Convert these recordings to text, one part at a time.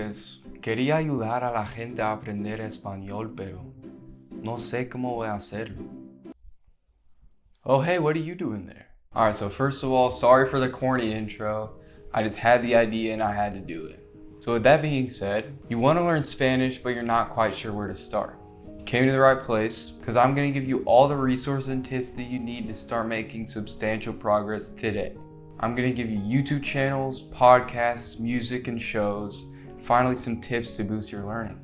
Pues quería ayudar a la gente a aprender español, pero no sé cómo voy a hacerlo. Oh hey, what are you doing there? Alright, so first of all, sorry for the corny intro. I just had the idea and I had to do it. So with that being said, you want to learn Spanish but you're not quite sure where to start. You came to the right place because I'm going to give you all the resources and tips that you need to start making substantial progress today. I'm going to give you YouTube channels, podcasts, music and shows, and finally some tips to boost your learning.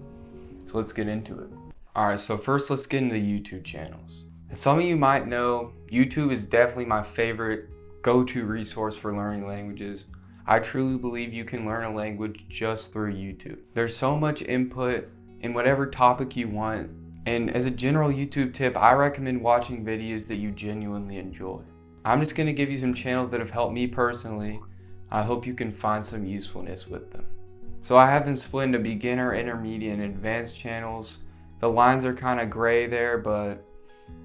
So let's get into it. Alright, so first let's get into the YouTube channels. As some of you might know, YouTube is definitely my favorite go-to resource for learning languages. I truly believe you can learn a language just through YouTube. There's so much input in whatever topic you want, and as a general YouTube tip, I recommend watching videos that you genuinely enjoy. I'm just going to give you some channels that have helped me personally. I hope you can find some usefulness with them. So I have them split into beginner, intermediate, and advanced channels. The lines are kind of gray there, but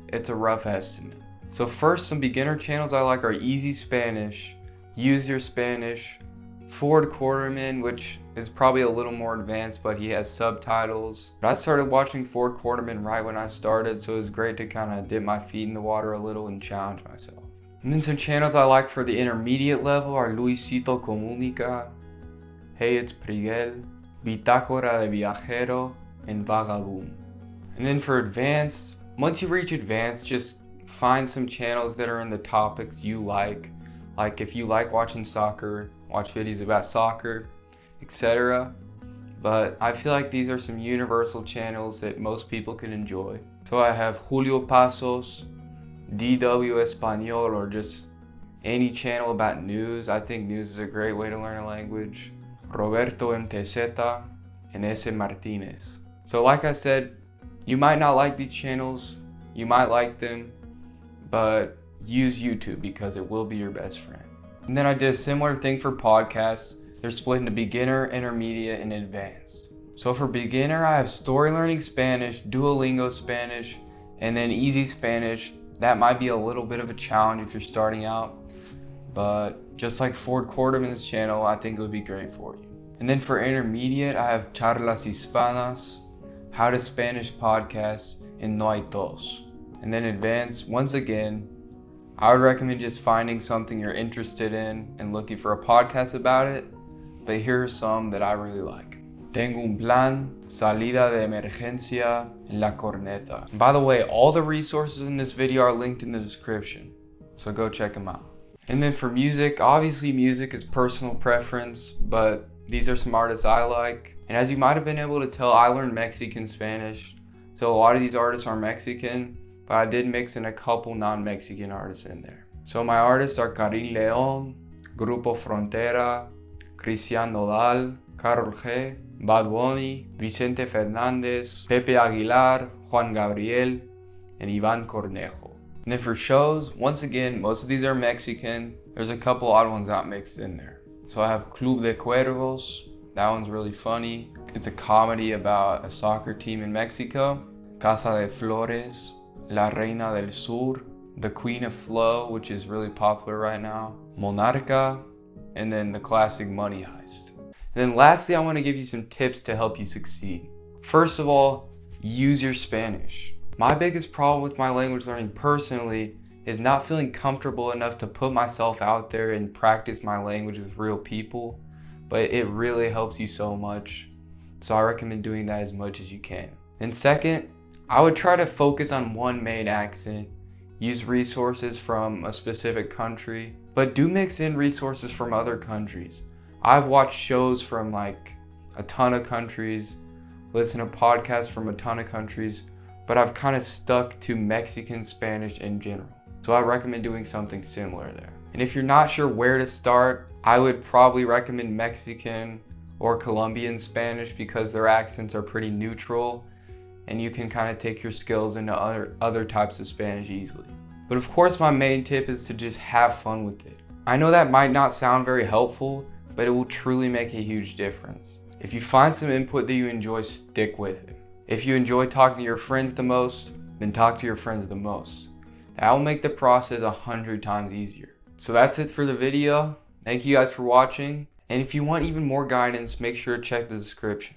it's a rough estimate. So first, some beginner channels I like are Easy Spanish, Use Your Spanish, Ford Quarterman, which is probably a little more advanced, but he has subtitles. But I started watching Ford Quarterman right when I started, so it was great to kind of dip my feet in the water a little and challenge myself. And then some channels I like for the intermediate level are Luisito Comunica, heyitspriguel, bitácora de viajero, and VAGABOOM. And then for advanced, once you reach advanced, just find some channels that are in the topics you like. Like if you like watching soccer, watch videos about soccer, etc. But I feel like these are some universal channels that most people can enjoy. So I have Julio Pazos, DW Español, or just any channel about news. I think news is a great way to learn a language. Roberto Mtz and Eze Martínez. So like I said, you might not like these channels, you might like them, but use YouTube because it will be your best friend. And then I did a similar thing for podcasts. They're split into beginner, intermediate, and advanced. So for beginner, I have Story Learning Spanish, Duolingo Spanish, and then Easy Spanish. That might be a little bit of a challenge if you're starting out, but just like Ford Quarterman's channel, I think it would be great for you. And then for intermediate, I have Charlas Hispanas, How to Spanish Podcast, and Hay Tos. And then advanced, once again, I would recommend just finding something you're interested in and looking for a podcast about it, but here are some that I really like. Tengo un plan, Salida de Emergencia, and la Corneta. And by the way, all the resources in this video are linked in the description, so go check them out. And then for music, obviously music is personal preference, but these are some artists I like. And as you might have been able to tell, I learned Mexican Spanish, so a lot of these artists are Mexican, but I did mix in a couple non-Mexican artists in there. So my artists are Carín, Grupo Frontera, Nodal, KAROL, Bad Bunny, Vicente Fernandez, Pepe Aguilar, Juan Gabriel, and Iván Cornejo. And then for shows, once again, most of these are Mexican. There's a couple odd ones not mixed in there. So I have Club de Cuervos. That one's really funny. It's a comedy about a soccer team in Mexico. Casa de Flores, La Reina del Sur, The Queen of Flow, which is really popular right now, Monarca, and then the classic Money Heist. And then lastly, I want to give you some tips to help you succeed. First of all, use your Spanish. My biggest problem with my language learning personally is not feeling comfortable enough to put myself out there and practice my language with real people, but it really helps you so much. So I recommend doing that as much as you can. And second, I would try to focus on one main accent, use resources from a specific country, but do mix in resources from other countries. I've watched shows from like a ton of countries, listened to podcasts from a ton of countries, but I've kind of stuck to Mexican Spanish in general. So I recommend doing something similar there. And if you're not sure where to start, I would probably recommend Mexican or Colombian Spanish because their accents are pretty neutral and you can kind of take your skills into other types of Spanish easily. But of course, my main tip is to just have fun with it. I know that might not sound very helpful, but it will truly make a huge difference. If you find some input that you enjoy, stick with it. If you enjoy talking to your friends the most, then talk to your friends the most. That will make the process 100 times easier. So that's it for the video. Thank you guys for watching, And if you want even more guidance, make sure to check the description.